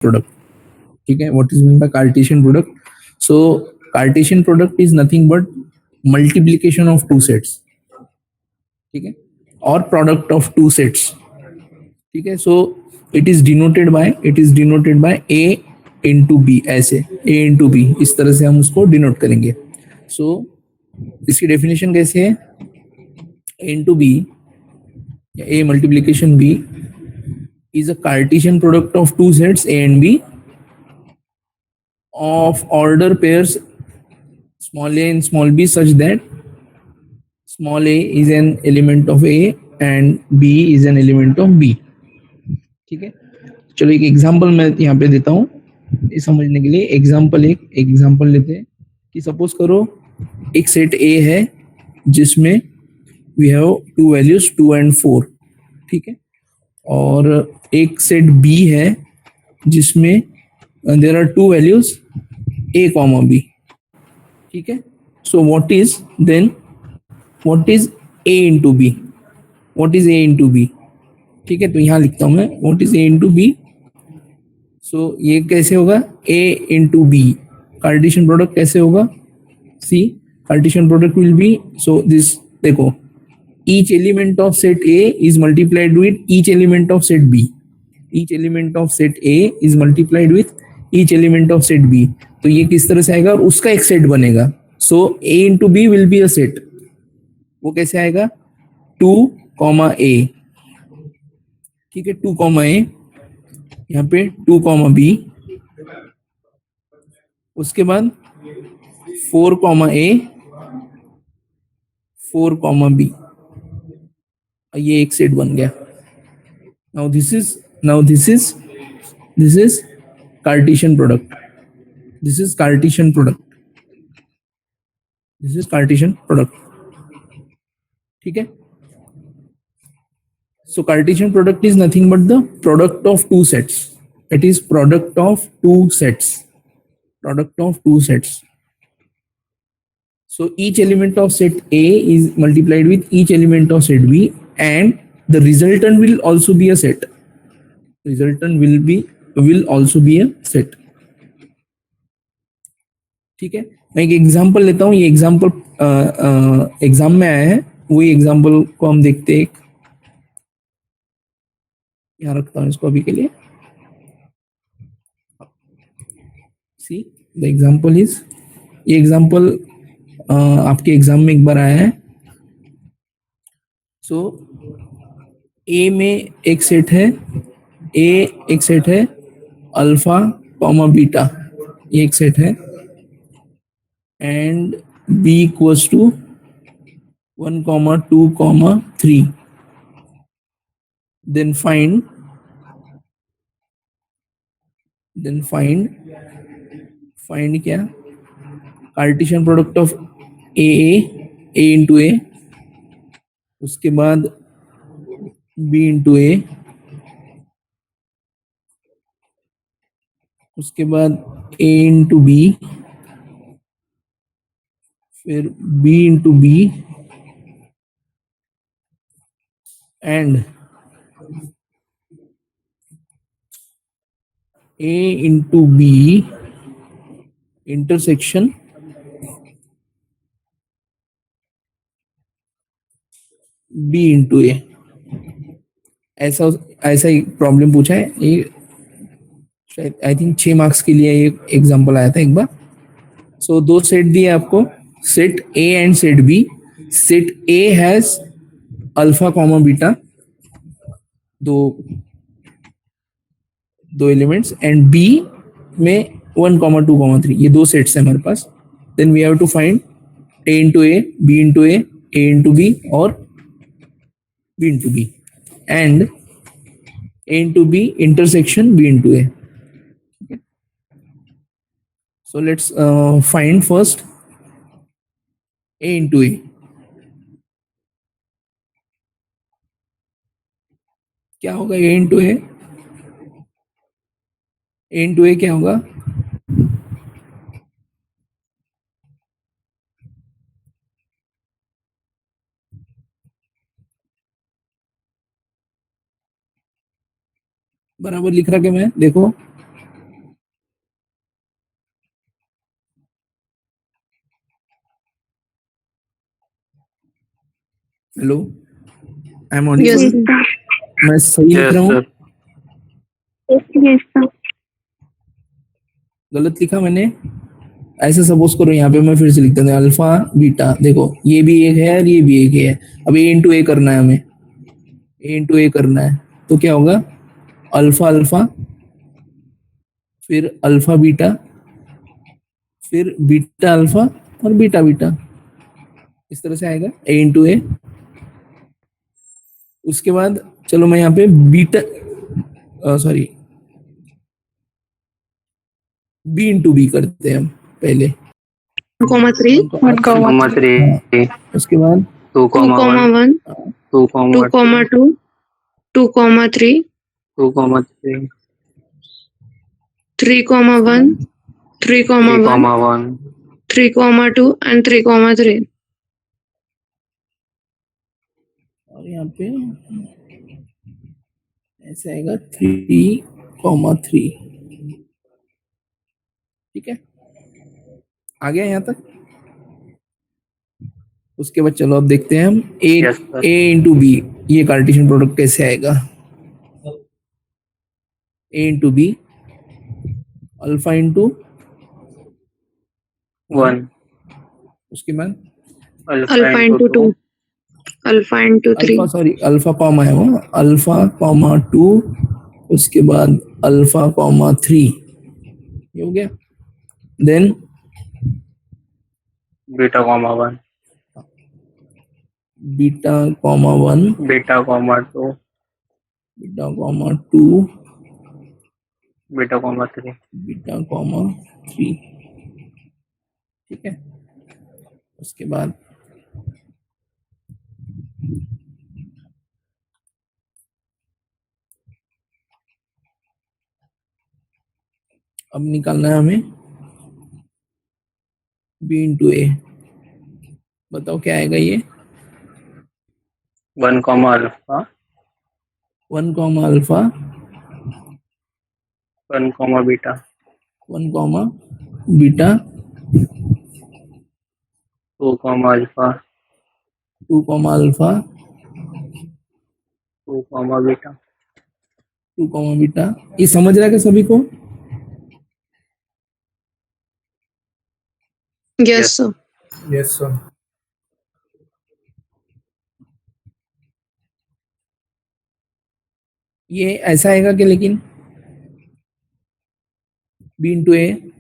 product. Okay, what is meant by Cartesian product? So Cartesian product is nothing but multiplication of two sets. Okay, or product of two sets. Okay, so it is denoted by a into b, ऐसे a into b, इस तरह से हम उसको denote करेंगे. So इसकी definition कैसे है? a into b, a multiplication b is a Cartesian product of two sets a and b of order pairs small a and small b such that small a is an element of a and b is an element of b. ठीक है, चलो एक example मैं यहाँ पे देता हूँ ये समझने के लिए. एक एग्जांपल लेते हैं कि सपोज करो एक सेट ए है जिसमें we have two values 2 and 4. ठीक है, और एक सेट बी है जिसमें there are two values a comma b. ठीक है, so what is a into B? What is a into B? ठीक है, तो यहाँ लिखता हूँ मैं what is a into B. So ये कैसे होगा? a into B Cartesian product कैसे होगा? See, Cartesian product will be, so this देखो, each element of set A is multiplied with each element of set B. Each element of set A is multiplied with each element of set B. तो ये किस तरह से आएगा और उसका एक सेट बनेगा. So A into B will be a set. वो कैसे आएगा? 2 कॉमा ए. ठीक है, 2 कॉमा ए, यहाँ पे 2 कॉमा बी, उसके बाद 4 कॉमा ए, 4 कॉमा बी, ये एक सेट बन गया. now this is Cartesian product. This is Cartesian product. ठीक है, so Cartesian product is nothing but the product of two sets. It is product of two sets. So each element of set A is multiplied with each element of set B, and the resultant will also be a set. Will also be a set. ठीक है, मैं एक example लेता हूँ. ये example exam में आया है, वही एग्जांपल को हम देखते हैं. यहाँ रखता हूँ इसको अभी के लिए. सी द एग्जांपल इज, ये एग्जांपल आपके एग्जाम में एक बार आया है. सो ए में एक सेट है, अल्फा कॉमा बीटा, ये एक सेट है, and B equals to 1 comma 2 comma 3. then find क्या? Cartesian product of A into A, उसके बाद बी इंटू ए, उसके बाद ए इंटू बी, फिर B into B, and A into B intersection B into A. ऐसा एक problem पूछा है. ये शायद आई थिंक 6 मार्क्स के लिए एक एग्जांपल आया था एक बार. सो दो सेट दिए आपको, set A and set B. Set A has alpha comma beta, दो एलिमेंट्स, एंड बी में 1 कॉमा 2 कॉमा 3, ये दो सेट्स हैं हमारे पास. Then we have to find A into A, B into A into B, और B into B, and a into b intersection b into a. Okay. So let's find first a into a. क्या होगा a into a? a into a क्या होगा? बराबर लिख रहा क्या मैं? देखो, hello, I am Yes, Audible? sir. मैं सही लिख Yes, रहा हूँ? sir. Yes, sir. गलत लिखा मैंने? ऐसे सपोज करो, यहाँ पे मैं फिर से लिखता हूँ अल्फा बीटा, देखो ये भी एक है और ये भी एक है। अब ए इंटू ए करना है हमें, ए इंटू ए करना है, तो क्या होगा? अल्फा अल्फा, फिर अल्फा बीटा, फिर बीटा अल्फा और बीटा बीटा, इस तरह से आएगा ए इंटू ए। उसके बाद चलो मैं यहाँ पे beta, sorry, B into B करते हैं हम पहले। 1,3, 1,3. हाँ, उसके बाद 2,1. 2,1, 2,2. 2,2, 2,3, 2,3. 3,1, 3,1, 3,1. 3,2 and 3,3. और यहाँ पे ऐसे आएगा 3,3। ठीक है, आ गया यहाँ तक? उसके बाद चलो अब देखते हैं हम ए, Yes, sir. ए इंटू बी, ये कार्टेशियन प्रोडक्ट कैसे आएगा? ए इंटू बी, अल्फा इंटू 1. उसके बाद Alpha into 2, alpha into 3. Alpha, sorry alpha comma है वो, अल्फा कॉमा 2, उसके बाद अल्फा कॉमा 3, ये हो गया। Then Beta, 1. Beta comma 1, Beta, 2. Beta comma 2, Beta, 3. Beta comma 3। ठीक है, उसके बाद अब निकालना है हमें बी इंटू ए। बताओ क्या आएगा ये? 1, alpha. 1 comma alpha, 1, beta. 1 comma beta, 2, alpha. 2 comma alpha, 2, beta. 2 comma beta. ये समझ रहा है क्या सभी को? Yes, sir. Yes sir. ये ऐसा आएगा कि, लेकिन बी इंटू ए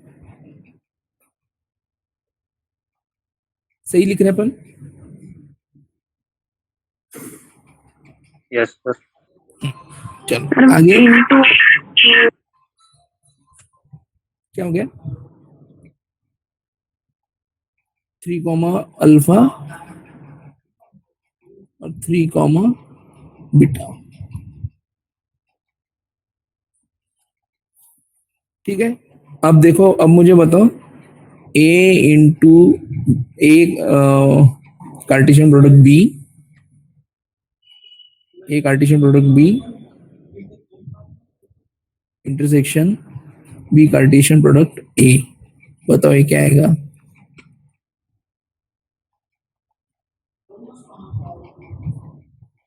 सही लिख रहे हैं अपन? Yes, sir. चलो आगे क्या हो गया? 3 कॉमा अल्फा और 3 कॉमा बीटा। ठीक है, अब देखो, अब मुझे बताओ A into A Cartesian product B, A Cartesian product B intersection B Cartesian product A, बताओ ये क्या आएगा?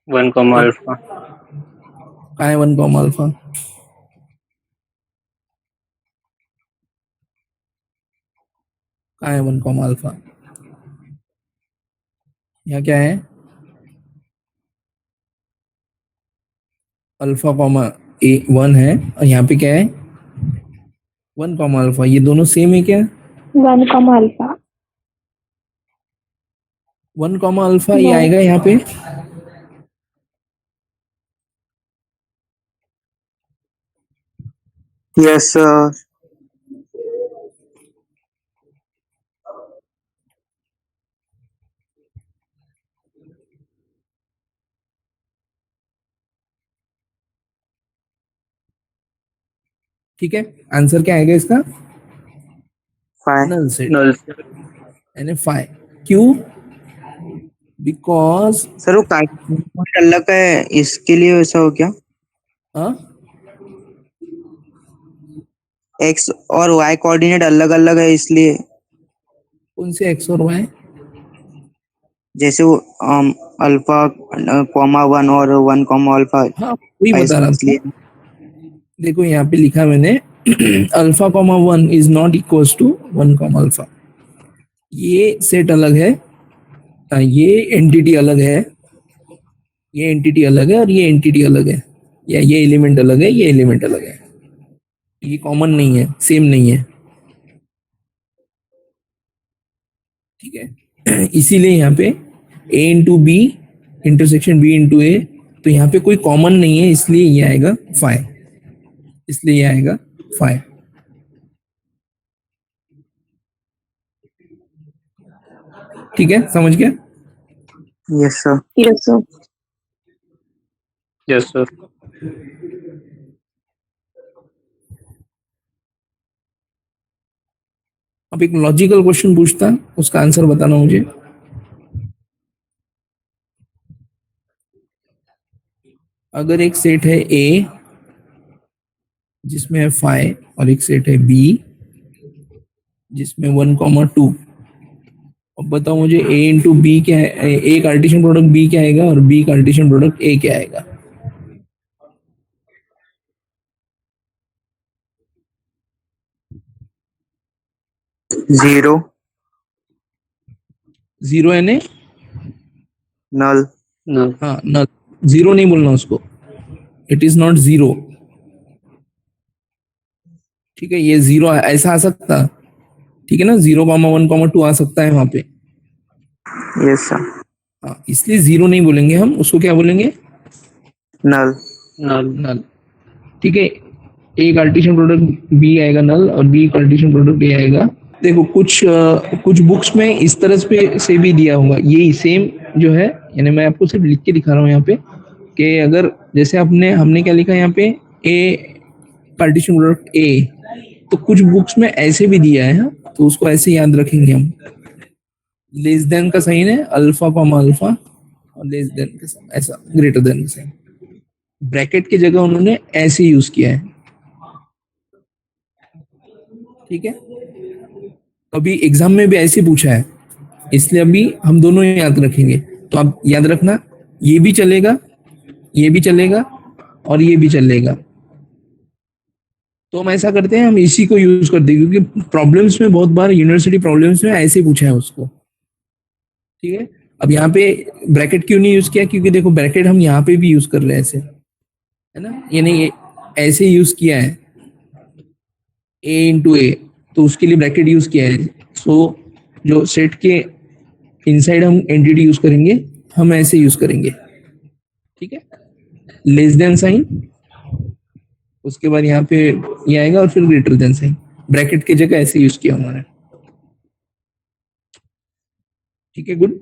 1, alpha. कहाँ है 1 कॉमा अल्फा? कहाँ है 1 कॉमा अल्फा? यहाँ क्या है? अल्फा कॉमा ए 1 है, और यहाँ पे क्या है? 1 कॉमा अल्फा। ये दोनों सेम है क्या? 1, alpha. 1 कॉमा अल्फा ये आएगा यहाँ पे? Yes, sir. ठीक है, आंसर क्या आएगा इसका? 5. Null set, Null. यानी 5। क्यों? बिकॉज सर वो पॉइंट अलग है, इसके लिए वैसा हो क्या? एक्स और वाई कोऑर्डिनेट अलग अलग है इसलिए। कौन से एक्स और वाई? जैसे वो अल्फा कॉमा 1 और 1 कॉमा अल्फा हाँ वही बता रहा था, इसलिए देखो यहाँ पे लिखा मैंने alpha comma 1 is not equals to 1 comma alpha, ये सेट अलग है, ये एंटिटी अलग है, ये एंटिटी अलग है और ये एंटिटी अलग है, या ये एलिमेंट अलग है, ये एलिमेंट अलग है, ये कॉमन नहीं है, सेम नहीं है, ठीक है। इसीलिए यहाँ पे a into B intersection b into A, तो यहाँ पे कोई कॉमन नहीं है, इसलिए ये आएगा फाइव, इसलिए ये आएगा फाइव, ठीक है, समझ गया। Yes sir. Yes, sir. Yes, sir. अब एक लॉजिकल क्वेश्चन पूछता, उसका आंसर बताना मुझे। अगर एक सेट है ए जिसमें है 5 और एक सेट है बी जिसमें 1 कॉमा 2, अब बताओ मुझे ए इंटू बी क्या है, ए कार्टेशियन प्रोडक्ट बी क्या आएगा और बी कार्टेशियन प्रोडक्ट ए क्या आएगा। जीरो जीरो यानी नल No. हाँ न, जीरो नहीं बोलना उसको, इट इज नॉट जीरो, ठीक है, ये जीरो ऐसा आ सकता, ठीक है ना, 0,1,2 आ सकता है वहां पे, यस सर। हाँ, इसलिए जीरो नहीं बोलेंगे हम, उसको क्या बोलेंगे, नल Null. नल, ठीक है। ए कार्टेशियन प्रोडक्ट बी आएगा नल और बी कार्टेशियन प्रोडक्ट ए आएगा। देखो कुछ बुक्स में इस तरह से भी दिया होगा, यही सेम जो है, यानी मैं आपको सिर्फ लिख के दिखा रहा हूँ यहाँ पे कि अगर जैसे हमने क्या लिखा यहाँ पे ए कार्टेशियन प्रोडक्ट ए, तो कुछ बुक्स में ऐसे भी दिया है, तो उसको ऐसे याद रखेंगे हम, लेस देन का साइन है अल्फा कॉमा अल्फा और लेस देन का साइन ऐसा ग्रेटर देन का साइन, ब्रैकेट की जगह उन्होंने ऐसे यूज किया है, ठीक है। अभी एग्जाम में भी ऐसे पूछा है, इसलिए अभी हम दोनों याद रखेंगे, तो आप याद रखना, ये भी चलेगा, ये भी चलेगा और ये भी चलेगा। तो हम ऐसा करते हैं, हम इसी को यूज करते हैं, क्योंकि प्रॉब्लम्स में बहुत बार यूनिवर्सिटी प्रॉब्लम्स में ऐसे पूछा है उसको, ठीक है। अब यहाँ पे ब्रैकेट क्यों नहीं यूज किया, क्योंकि देखो ब्रैकेट हम यहाँ पे भी यूज कर रहे हैं ऐसे, है ना, यानी ये ऐसे यूज किया है ए इंटू ए, तो उसके लिए ब्रैकेट यूज किया है। सो जो सेट के इनसाइड हम एंटिटी यूज करेंगे, हम ऐसे यूज करेंगे, ठीक है, लेस देन साइन, उसके बाद यहाँ पे ये आएगा और फिर ग्रेटर देन साइन, ब्रैकेट की जगह ऐसे यूज किया हमारे, ठीक है, गुड।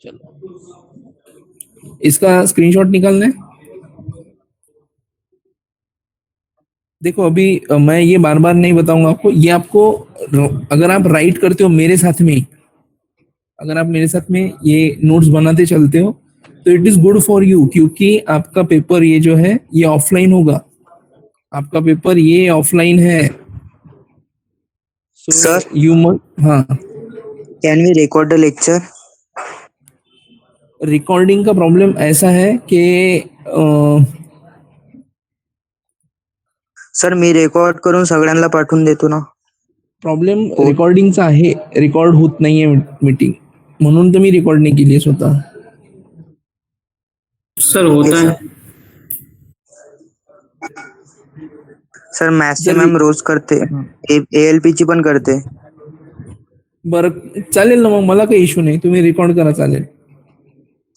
चलो इसका स्क्रीनशॉट निकालना है। देखो अभी मैं ये बार बार नहीं बताऊंगा आपको, ये आपको अगर आप राइट करते हो मेरे साथ में, अगर आप मेरे साथ में ये नोट्स बनाते चलते हो, तो it is good for you, क्योंकि आपका पेपर ये जो है ये ऑफलाइन होगा, आपका पेपर ये ऑफलाइन है। Sir? यू हाँ, can we record the lecture? Recording का प्रॉब्लम ऐसा है कि सर मी रेकॉर्ड करून सगळ्यांना पाठवून देतो ना. प्रॉब्लेम रेकॉर्डिंगचा आहे, रेकॉर्ड होत नाहीये मीटिंग, म्हणून तर मी रेकॉर्ड नाही केली स्वतः। सर होता है। सर मॅथ्सचे जर- मॅम रोज करते, ALP ची पण करते. बरं चालेल ना, मग मला काही इश्यू नाही, तुम्ही रेकॉर्ड करा, चालेल।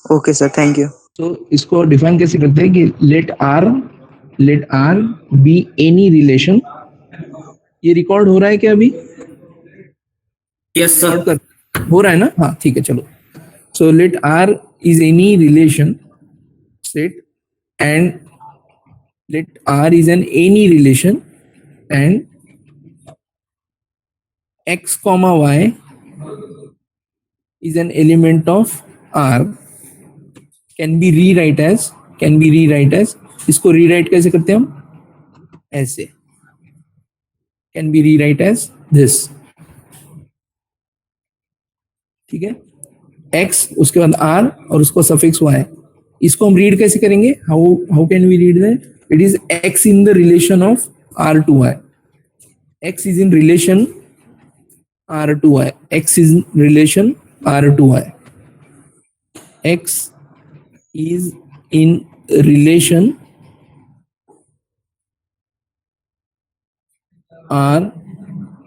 Okay sir, thank you. तो इसको डिफाइन कैसे करते हैं कि let R be any relation, ये रिकॉर्ड हो रहा है क्या अभी? Yes sir. रिकॉर्ड कर हो रहा है ना, हाँ ठीक है, चलो। So let R is any relation set and let R is an any relation and x comma y is an element of R, can be rewrite as, इसको rewrite कैसे करते हैं हम, ऐसे, can be rewrite as this, ठीक है, x उसके बाद r और उसको सफिक्स y, इसको हम रीड कैसे करेंगे, how how can we read that, it is x in the relation of r to y, x is in relation r to y, x is in relation r to y, x is in relation r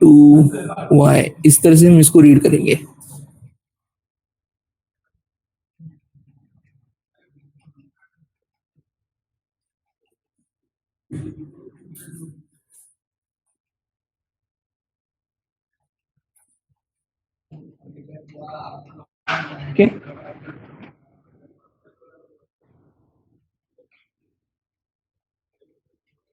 to y, इस तरह से हम इसको read करेंगे। Okay,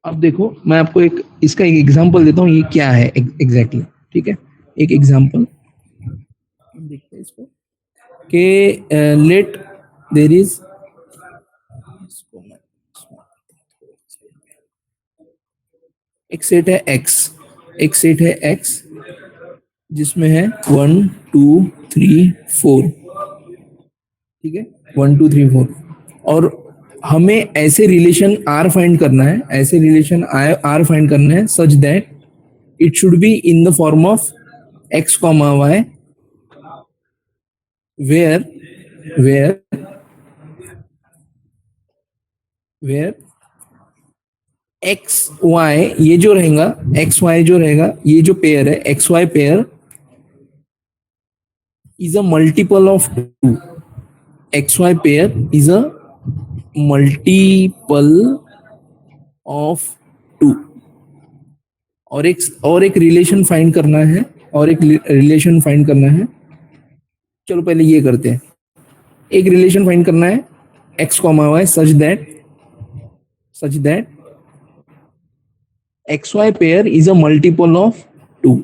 अब देखो मैं आपको एक इसका एक एग्जांपल देता हूँ, ये क्या है एग्जैक्टली ठीक है, एक एग्जांपल देखते हैं इसको कि लेट देर इज, एक सेट है x, एक सेट है x जिसमें है 1 2 3 4, ठीक है 1 2 3 4, और हमें ऐसे रिलेशन R फाइंड करना है, ऐसे रिलेशन R फाइंड करना है such that it should be in the form of x, y, where x y ये जो रहेगा, x y जो रहेगा, ये जो पेयर है x y pair is a multiple of 2, xy pair is a multiple of 2, और एक रिलेशन फाइंड करना है, और एक रिलेशन फाइंड करना है। चलो पहले ये करते हैं, एक रिलेशन फाइंड करना है x, y such that xy pair is a multiple of 2,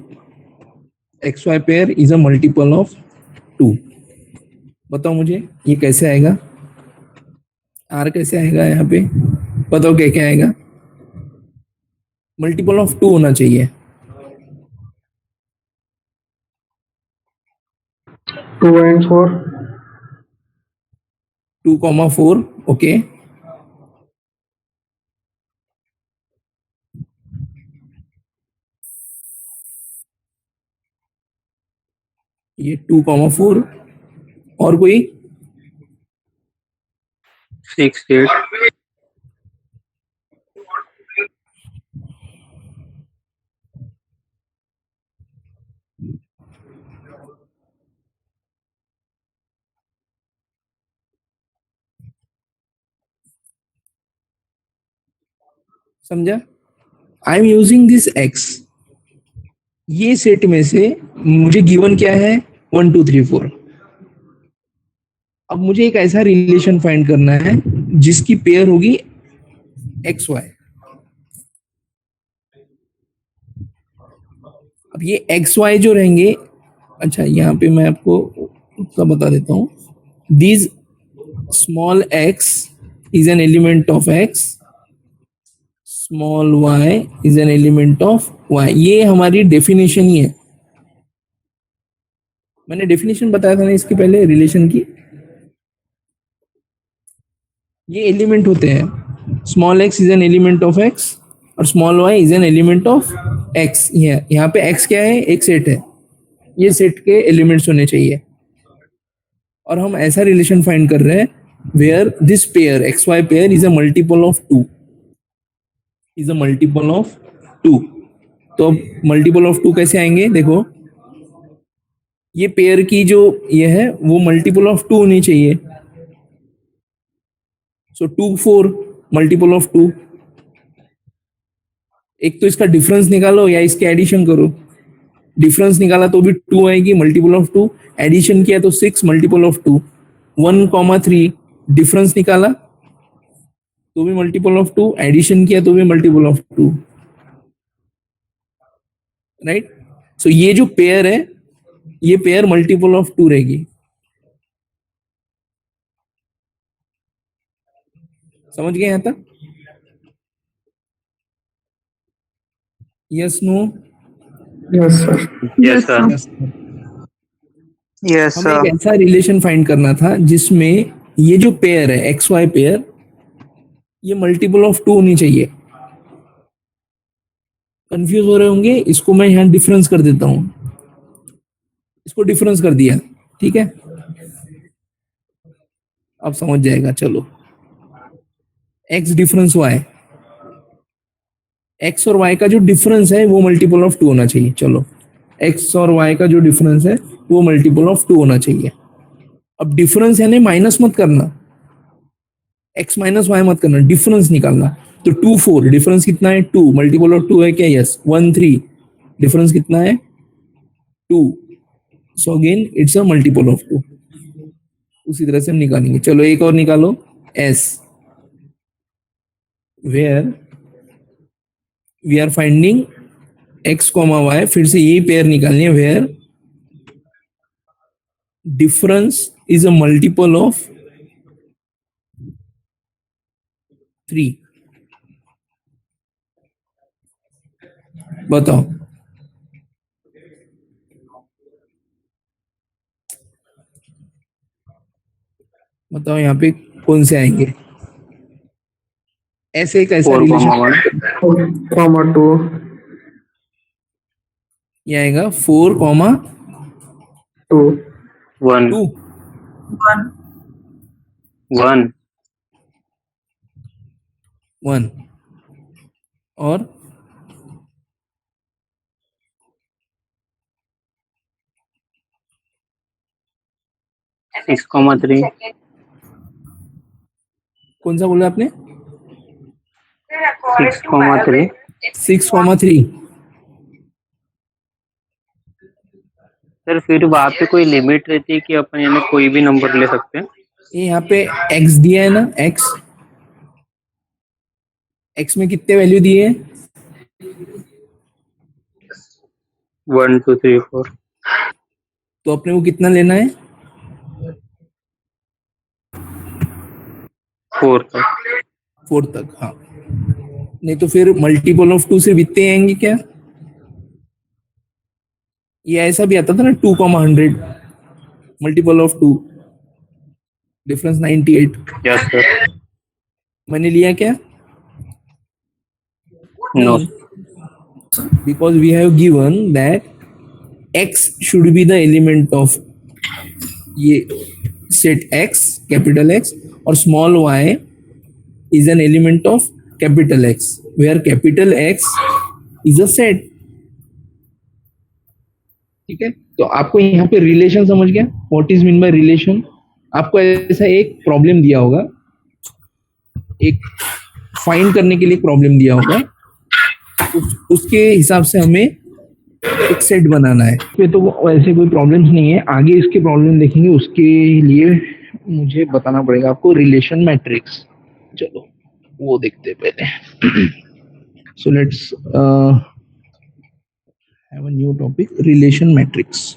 xy pair is a multiple of 2। बताओ मुझे ये कैसे आएगा, R कैसे आएगा, यहाँ पे बताओ क्या क्या आएगा, मल्टीपल ऑफ 2 होना चाहिए, 2 and 4, 2,4 ओके, ये 2,4 और कोई 6 8, समझा, I am using this x, ये सेट में से मुझे गिवन क्या है 1 2 3 4, अब मुझे एक ऐसा रिलेशन फाइंड करना है जिसकी पेयर होगी एक्स वाई। अब ये एक्स वाई जो रहेंगे, अच्छा यहाँ पे मैं आपको उसका बता देता हूँ, this small x is an element of X, small y is an element of Y, ये हमारी डेफिनेशन ही है, मैंने डेफिनेशन बताया था ना इसके पहले रिलेशन की, ये एलिमेंट होते हैं, small x is an element of X और small y is an element of X, यहाँ पे एक्स क्या है, एक सेट है, ये सेट के एलिमेंट्स होने चाहिए, और हम ऐसा रिलेशन फाइंड कर रहे हैं where this pair x y pair is a multiple of 2, is a multiple of 2। तो अब मल्टीपल ऑफ 2 कैसे आएंगे, देखो ये पेयर की जो ये है वो मल्टीपल ऑफ 2 होनी चाहिए, सो 2 4 मल्टीपल ऑफ 2, एक तो इसका डिफरेंस निकालो या इसके एडिशन करो, डिफरेंस निकाला तो भी 2 आएगी मल्टीपल ऑफ 2, एडिशन किया तो 6 मल्टीपल ऑफ 2, 1,3 डिफरेंस निकाला तो भी मल्टीपल ऑफ 2, एडिशन किया तो भी मल्टीपल ऑफ 2, राइट। सो ये जो पेयर है ये पेयर मल्टीपल ऑफ 2 रहेगी, समझ गए यहां तक, yes no, yes sir, Yes, sir. Yes, हमें एक ऐसा रिलेशन फाइंड करना था जिसमें ये जो पेयर है एक्स वाई पेयर, ये मल्टीपल ऑफ 2 होनी चाहिए। कंफ्यूज हो रहे होंगे, इसको मैं यहाँ डिफरेंस कर देता हूँ, इसको डिफरेंस कर दिया, ठीक है, अब समझ जाएगा। चलो, एक्स डिफरेंस वाई, एक्स और वाई का जो डिफरेंस है वो मल्टीपल ऑफ 2 होना चाहिए। चलो, एक्स और वाई का जो डिफरेंस है वो मल्टीपल ऑफ 2 होना चाहिए। अब डिफरेंस यानी माइनस मत करना, एक्स माइनस वाई मत करना, डिफरेंस निकालना। तो 2 4, डिफरेंस कितना है 2, मल्टीपल ऑफ 2 है क्या, यस। 1 3, डिफरेंस कितना है 2, so again it's a multiple of 2। उसी तरह से हम निकालेंगे। चलो एक और निकालो, S, where we are finding x comma y, फिर से यही पेयर निकालनी है, where difference is a multiple of 3। बताओ, बताओ यहाँ पे कौन से आएंगे। ऐसे एक ऐसा 4, रिलेशन 2, ये आएगा 4 कॉमा 2, 1, 2, 1, 1 और 6, 3, कौन सा बोला आपने, 6, 3, 6 कॉमा 3। सर फिर वहाँ पे कोई लिमिट रहती है कि अपन यानी कोई भी नंबर ले सकते हैं? ये यहाँ पे x दिया है ना, x, x में कितने वैल्यू दिए हैं, 1 2 3 4, तो अपने को कितना लेना है, 4 तक। 4 तक, हाँ। नहीं तो फिर मल्टीपल ऑफ 2 से इतने आएंगे क्या, ये ऐसा भी आता था ना 2 comma 100, multiple of 2, difference 98। Yes sir. मैंने लिया क्या, no. because we have given that x should be the element of ये set x, capital X, और small y is an element of capital X, where capital X is a set। ठीक है, तो आपको यहाँ पे रिलेशन समझ गया, what is mean by relation. आपको ऐसा एक प्रॉब्लम दिया होगा, एक फाइंड करने के लिए प्रॉब्लम दिया होगा, उसके हिसाब से हमें एक सेट बनाना है। ये तो ऐसे कोई प्रॉब्लम्स नहीं है, आगे इसके प्रॉब्लम देखेंगे, उसके लिए मुझे बताना पड़ेगा आपको रिलेशन मैट्रिक्स। चलो वो देखते हैं पहले। So let's have a new topic, relation matrix.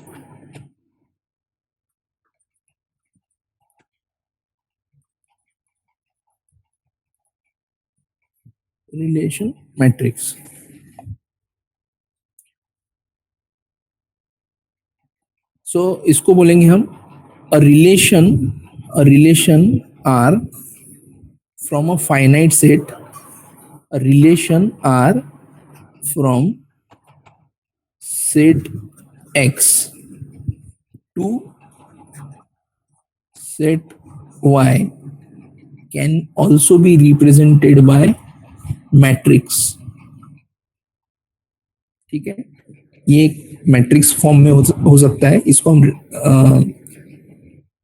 Relation matrix, so इसको बोलेंगे हम a relation R from a finite set, a relation R from set x to set y can also be represented by matrix। ठीक है, ये एक matrix form में हो सकता है, इसको हम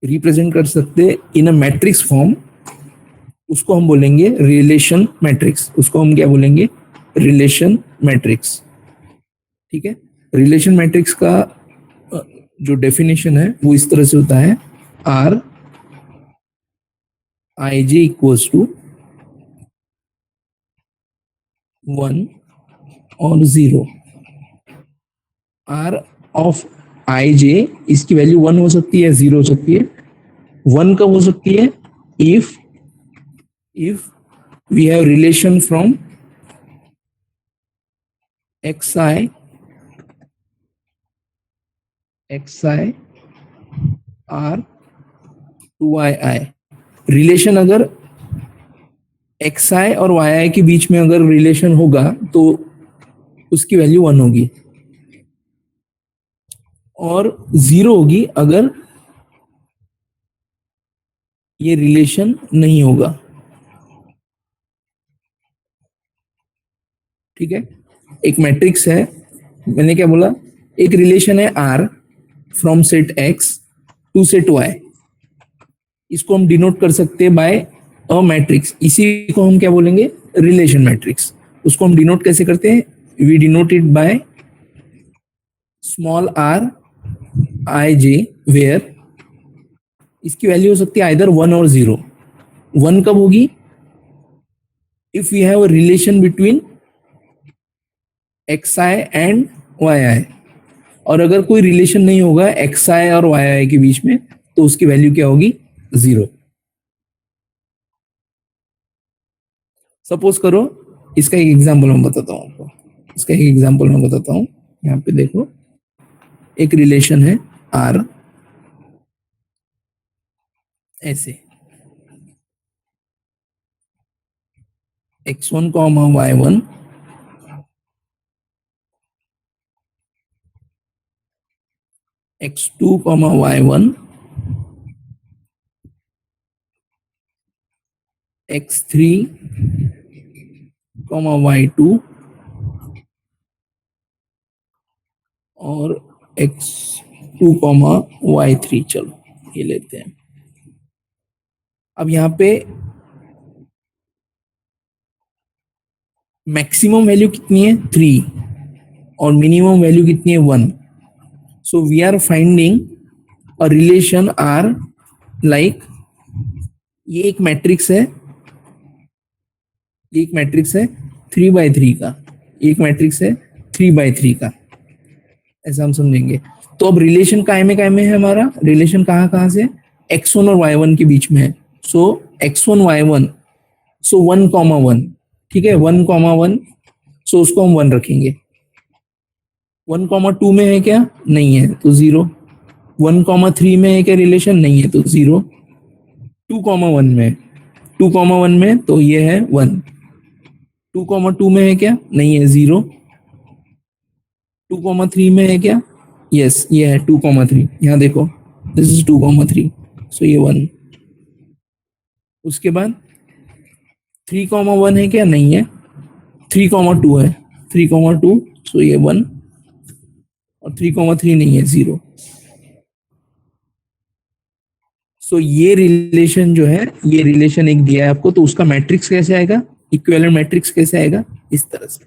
रिप्रेजेंट कर सकते हैं इन अ मैट्रिक्स फॉर्म, उसको हम बोलेंगे रिलेशन मैट्रिक्स। उसको हम क्या बोलेंगे, रिलेशन मैट्रिक्स। ठीक है, रिलेशन मैट्रिक्स का जो डेफिनेशन है वो इस तरह से होता है, R I J equals to 1 और 0। आर ऑफ आई जे, इसकी वैल्यू 1 हो सकती है, 0 हो सकती है। 1 कब हो सकती है, if we have relation from xi R to y i. Relation अगर एक्स आई और वाई आई के बीच में अगर रिलेशन होगा तो उसकी वैल्यू 1 होगी, और 0 होगी अगर ये रिलेशन नहीं होगा। ठीक है, एक मैट्रिक्स है, मैंने क्या बोला, एक रिलेशन है R from set X to set Y, इसको हम डिनोट कर सकते हैं बाय अ मैट्रिक्स, इसी को हम क्या बोलेंगे, रिलेशन मैट्रिक्स। उसको हम डिनोट कैसे करते हैं, we denote it by small r I j, where इसकी वैल्यू हो सकती है आइदर 1 और 0। 1 कब होगी, if we have a relation between x i and y i, और अगर कोई रिलेशन नहीं होगा एक्स आई और वाई आई के बीच में तो उसकी वैल्यू क्या होगी, 0। सपोज करो, इसका एक एग्जांपल मैं बताता हूँ आपको, इसका एक एग्जांपल मैं बताता हूँ। यहाँ पे देखो, एक रिलेशन है आर ऐसे, x1 comma y1 x2 comma y1 x3 comma y2 और x2 कॉमा y3। चलो ये लेते हैं। अब यहाँ पे मैक्सिमम वैल्यू कितनी है, 3, और मिनिमम वैल्यू कितनी है, 1। So we are finding a relation R like, ये एक मैट्रिक्स है, एक मैट्रिक्स है 3x3 का, एक मैट्रिक्स है 3x3 का, ऐसा हम समझेंगे। तो अब रिलेशन काय में है हमारा, रिलेशन कहाँ से, x1 और y1 के बीच में है। सो x1 y1, सो 1,1, ठीक है, 1,1, सो उसको हम 1 रखेंगे। 1,2 में है क्या, नहीं है तो 0। 1,3 में है क्या रिलेशन, नहीं है तो 0। 2,1 में, 2,1 में तो ये है 1। 2,2 में है क्या, नहीं है 0। 2,3 में है क्या, यस ये है 2,3, यहाँ देखो दिस इज 2,3, सो ये 1। उसके बाद 3,1 है क्या, नहीं है। 3,2 है, 3,2, सो ये 1, और 3,3 नहीं है, 0। सो ये रिलेशन जो है, ये रिलेशन एक दिया है आपको, तो उसका मैट्रिक्स कैसे आएगा, इक्विवेलेंट मैट्रिक्स कैसे आएगा, इस तरह से।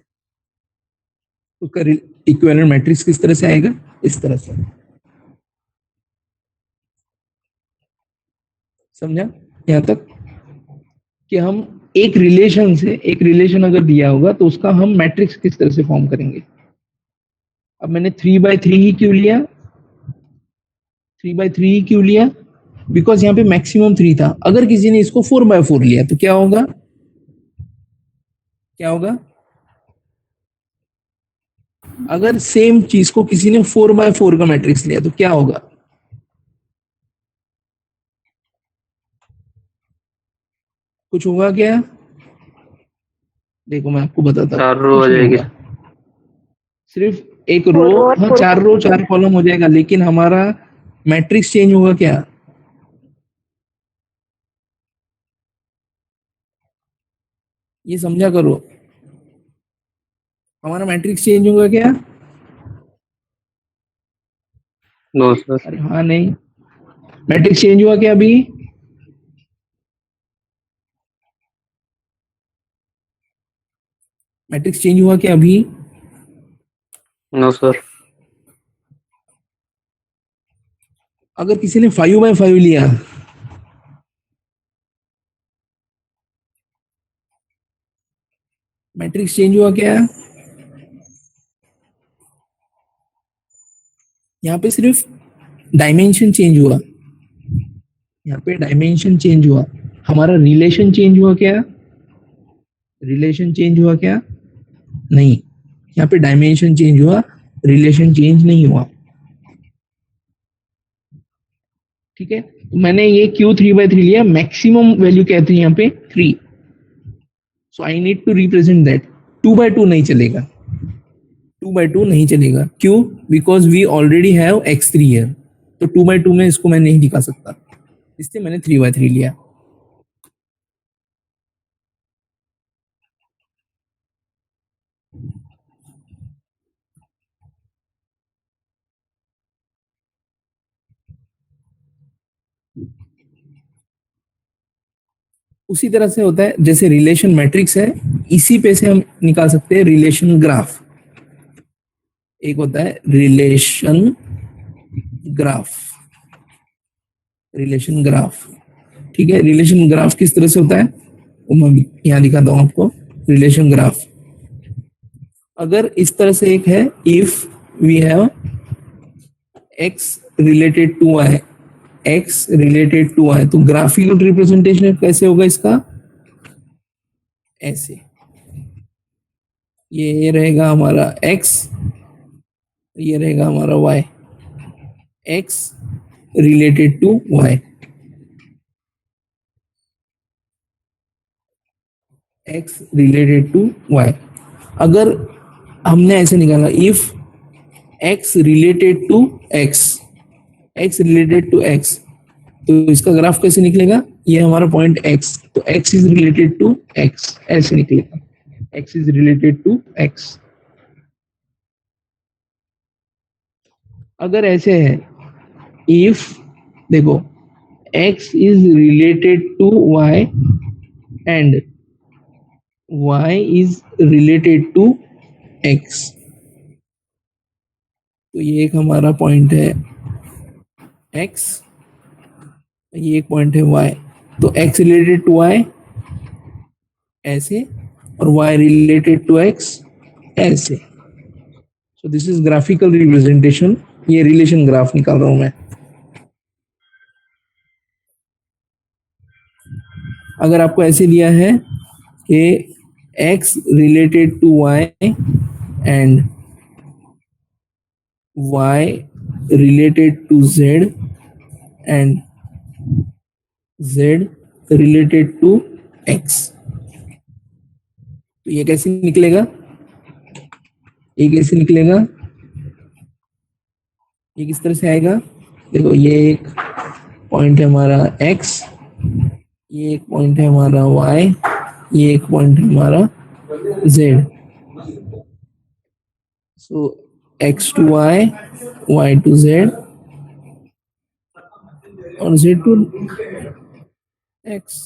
उसका इक्विवेलेंट मैट्रिक्स किस तरह से आएगा, इस तरह से। समझा यहां तक, कि हम एक रिलेशन से, एक रिलेशन अगर दिया होगा तो उसका हम मैट्रिक्स किस तरह से फॉर्म करेंगे। अब मैंने 3x3 ही क्यों लिया, 3x3 ही क्यों लिया, बिकॉज यहाँ पे मैक्सिमम 3 था। अगर किसी ने इसको 4x4 लिया तो क्या होगा, क्या होगा, अगर सेम चीज को किसी ने 4x4 का मैट्रिक्स लिया तो क्या होगा, कुछ होगा क्या, देखो मैं आपको बताता हूँ, 4 रो कुछ हो नहीं जाएगी। होगा। सिर्फ एक रो, हाँ 4 रो 4 कॉलम हो जाएगा, लेकिन हमारा मैट्रिक्स चेंज होगा क्या, ये समझा करो, हमारा मैट्रिक्स चेंज होगा क्या, नो सर। अरे हाँ नहीं, मैट्रिक्स चेंज हुआ क्या अभी, मैट्रिक्स चेंज हुआ क्या अभी, नो सर। अगर किसी ने 5x5 लिया, मैट्रिक्स चेंज हुआ क्या, यहाँ पे सिर्फ डायमेंशन चेंज हुआ, यहाँ पे डायमेंशन चेंज हुआ, हमारा रिलेशन चेंज हुआ क्या, रिलेशन चेंज हुआ क्या, नहीं, यहाँ पे डायमेंशन चेंज हुआ, रिलेशन चेंज नहीं हुआ। ठीक है, तो मैंने ये क्यू 3/3 लिया, मैक्सिमम वैल्यू क्या थी यहाँ पे 3, so I need to represent that. 2/2 नहीं चलेगा, 2/2 नहीं चलेगा, क्यों? Because we already have x3 है, तो 2/2 में इसको मैं नहीं दिखा सकता, इसलिए मैंने 3/3 लिया। उसी तरह से होता है जैसे रिलेशन मैट्रिक्स है, इसी पे से हम निकाल सकते हैं रिलेशन ग्राफ। एक होता है रिलेशन ग्राफ, रिलेशन ग्राफ, ठीक है। रिलेशन ग्राफ किस तरह से होता है वो मैं यहाँ दिखाता हूँ आपको। रिलेशन ग्राफ अगर इस तरह से एक है, if we have x related to y, x related to y, तो ग्राफिकल रिप्रेजेंटेशन कैसे होगा इसका? ऐसे, ये रहेगा हमारा x, ये रहेगा हमारा y, x related to y, x related to y। अगर हमने ऐसे निकाला if x related to x, x related to x, तो इसका ग्राफ कैसे निकलेगा? ये हमारा पॉइंट x, तो x is related to x, ऐसे निकलेगा, x is related to x। अगर ऐसे है, इफ देखो x is related to y and y is related to x, तो ये एक हमारा पॉइंट है x, ये एक पॉइंट है y, तो x रिलेटेड टू y ऐसे और y रिलेटेड टू x ऐसे। So this is graphical representation, ये रिलेशन ग्राफ निकाल रहा हूं मैं। अगर आपको ऐसे दिया है कि x related to y and y related to z and z related to x, तो ये कैसे निकलेगा? ये कैसे निकलेगा? ये किस तरह से आएगा? देखो ये एक पॉइंट है हमारा x, ये एक पॉइंट है हमारा y, ये एक पॉइंट है हमारा z, so x to y, y to z और z टू x।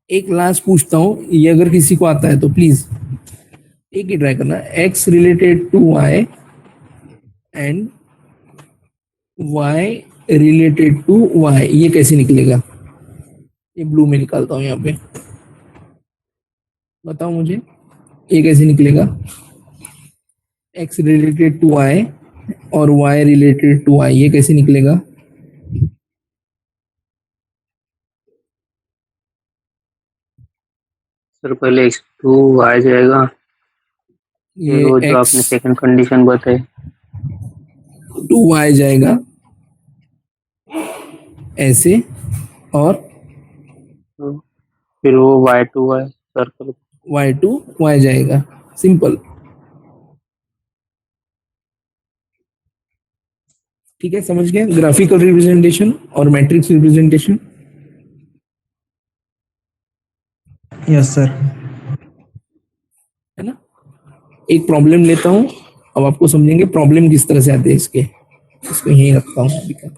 एक लास्ट पूछता हूँ, ये अगर किसी को आता है तो प्लीज एक ही ट्राई करना, x related to y and y related to y, ये कैसे निकलेगा? ये ब्लू में निकालता हूँ यहाँ पे, बताओ मुझे ये कैसे निकलेगा? x रिलेटेड टू y और y रिलेटेड टू y, ये कैसे निकलेगा? सर पहले x2 आ जाएगा, फिर ये वो जो x आपने सेकंड कंडीशन बताई टू y जाएगा ऐसे, और तो फिर वो y2 y circle. y to y जाएगा, सिंपल। ठीक है, समझ गए ग्राफिकल रिप्रेजेंटेशन और मैट्रिक्स रिप्रेजेंटेशन? Yes sir. है ना। एक प्रॉब्लम लेता हूं, अब आपको समझेंगे प्रॉब्लम किस तरह से आते हैं इसके। इसको यहीं रखता हूं अभी का।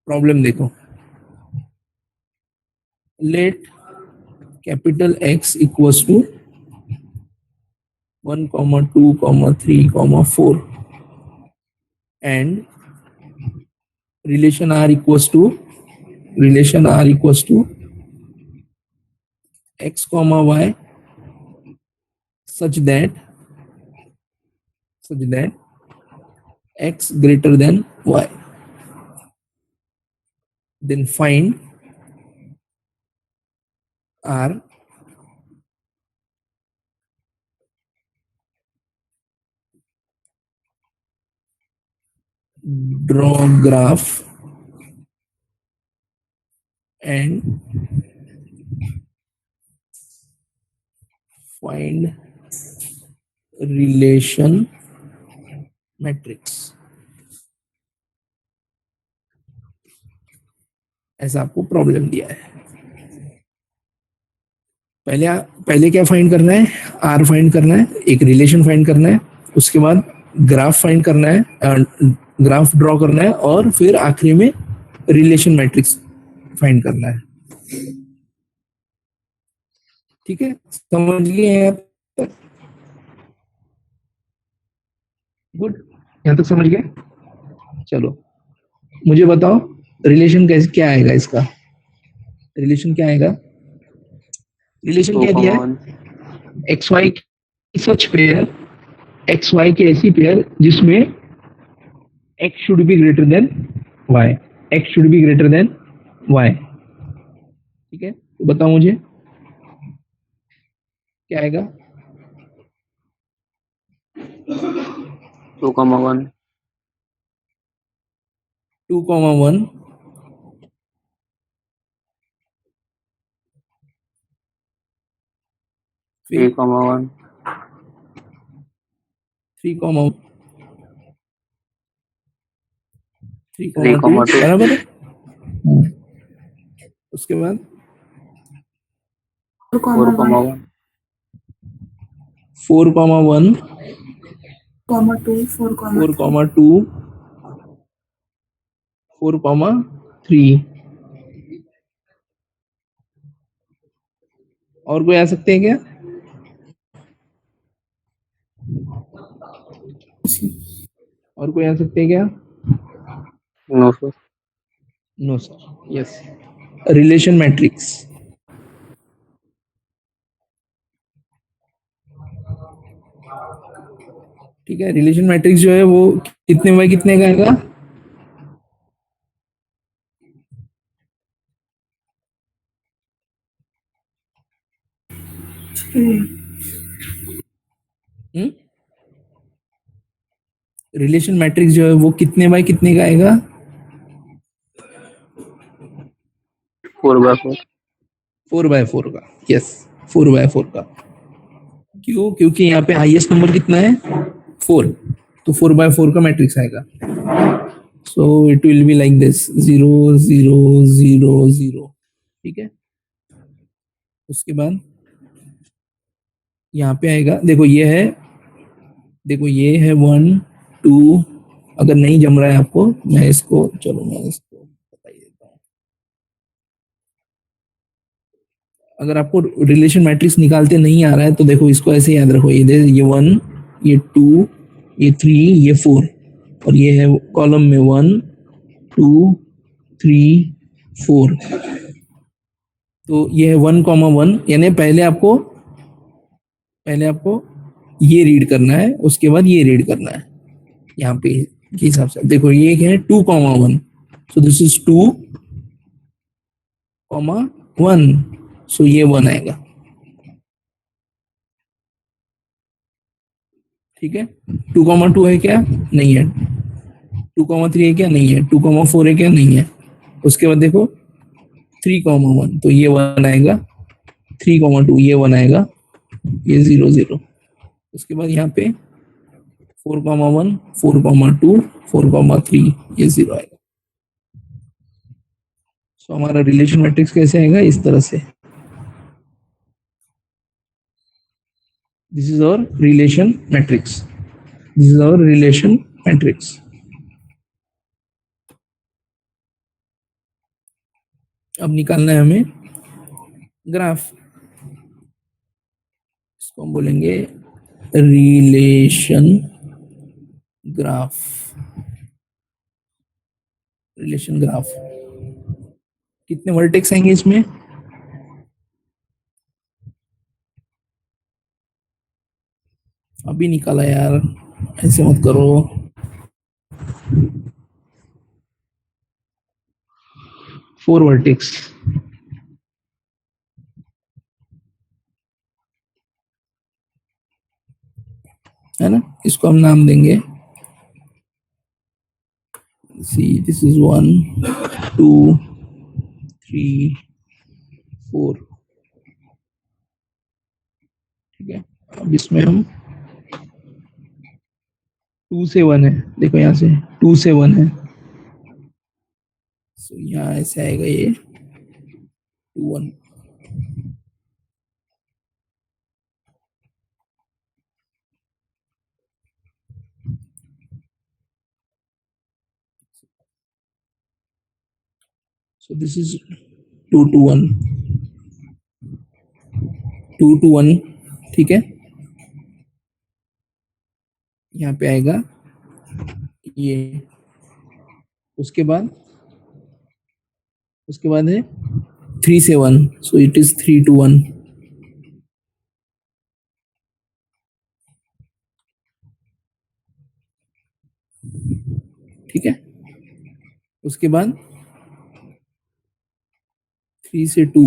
प्रॉब्लम देखो, let capital X equals to 1, 2, 3, 4 and relation R equals to x comma y such that x greater than y, then find R draw graph and find relation matrix, ऐसा आपको प्रॉब्लम दिया है। पहले क्या फाइंड करना है, are find करना है, एक रिलेशन फाइंड करना है, उसके बाद ग्राफ फाइंड करना है, ग्राफ ड्रॉ करना है, और फिर आखिरी में रिलेशन मैट्रिक्स फाइंड करना है। ठीक है, समझ गए आप? गुड, यहाँ तक समझ गए? चलो मुझे बताओ रिलेशन कैसे, क्या आएगा इसका, रिलेशन क्या आएगा? रिलेशन टू क्या दिया कॉमा है? वन एक्स वाई की सच पेयर, एक्स वाई की ऐसी पेयर जिसमें x should be greater than y, x should be greater than y। ठीक है, तो बताओ मुझे क्या आएगा? 2,1 2,1, फिर 3,1 3,3,2 3,2 बराबर है। उसके बाद 4,1 4,1 4,2 4,3, और कोई आ सकते हैं क्या? और कोई आ सकते हैं क्या? No sir. No sir, yes. Relation matrix, ठीक है, रिलेशन मैट्रिक्स जो है वो कितने बाय कितने का आएगा? रिलेशन मैट्रिक्स जो है वो कितने बाय कितने का आएगा? 4/4 4/4 का, यस, 4/4 का। क्यों? क्योंकि यहाँ पे हाईएस्ट नंबर कितना है? 4, तो 4/4 का मैट्रिक्स आएगा। So it will be like this, 0 0 0 0। ठीक है, उसके बाद यहाँ पे आएगा, देखो ये है, देखो ये है 1 2। अगर नहीं जम रहा है आपको, मैं इसको, चलो मैं इसको बता ही देता हूँ। अगर आपको रिलेशन मैट्रिक्स निकालते नहीं आ रहा है तो देखो इसको ऐसे याद रखो, ये 1, ये 2, ये 3, ये 4, और ये है कॉलम में 1 2 3 4। तो ये है 1,1, यानी पहले आपको ये रीड करना है, उसके बाद ये रीड करना है। यहाँ पे के हिसाब से देखो, ये है 2,1, सो दिस इज 2,1, सो ये 1 आएगा। ठीक है, 2,2 है क्या? नहीं है। 2,3 है क्या? नहीं है। 2,4 है क्या? नहीं है। उसके बाद देखो 3,1, तो ये 1 आएगा। 3,2 ये 1 आएगा, ये 0 0। उसके बाद यहाँ पे 4,1 4,2 4,3 ये 0 आएगा। सो हमारा रिलेशन मैट्रिक्स कैसे आएगा? इस तरह से। This is our relation matrix, this is our relation matrix. अब निकालना है हमें ग्राफ, इसको हम बोलेंगे रिलेशन ग्राफ, रिलेशन ग्राफ। कितने वर्टेक्स आएंगे इसमें? अभी निकाला यार, ऐसे मत करो। 4 वर्टेक्स है ना, इसको हम नाम देंगे See, this is 1, 2, 3, 4. ठीक है, अब इसमें हम 2 से 1 है, देखो यहाँ से 2 से 1 है, so यहाँ ऐसे आएगा ये 2 1. So this is 2 to 1, 2 to 1. ठीक है, यहाँ पे आएगा ये, उसके बाद है 3 से 1, so it is 3 to 1. ठीक है, उसके बाद 3 से 2,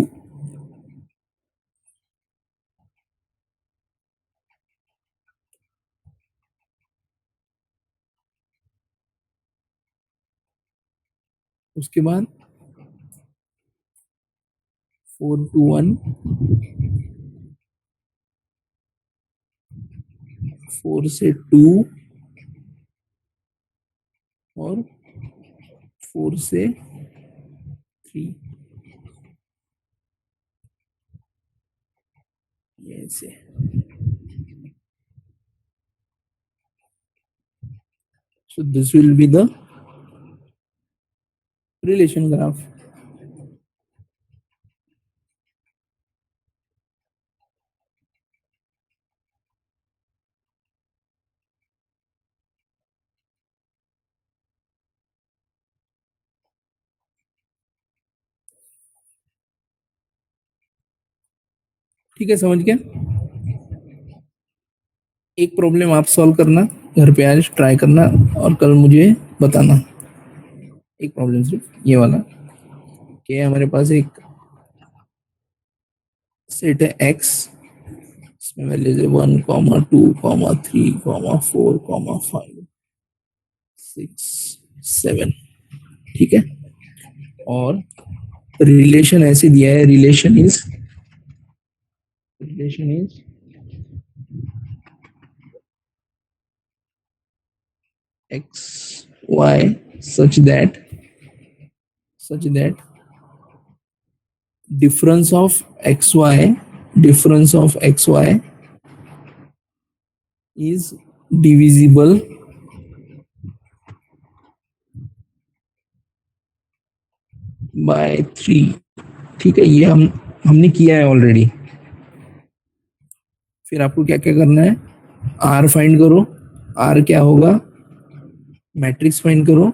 उसके बाद 4 to 1, 4 से 2 और 4 से 3. ये ऐसे, so this will be the relation graph. ठीक है, समझ गया? एक प्रॉब्लम आप सॉल्व करना घर पे, आज ट्राई करना और कल मुझे बताना. एक प्रॉब्लम सिर्फ ये वाला कि हमारे पास एक सेट है x, इसमें वैल्यूज है 1, 2, 3, 4, 5, 6, 7. ठीक है, और रिलेशन ऐसे दिया है, relation is x y such that difference of xy is divisible by 3. ठीक है, ये हमने किया है ऑलरेडी. फिर आपको क्या क्या करना है, r फाइंड करो. r क्या होगा, मैट्रिक्स फाइंड करो,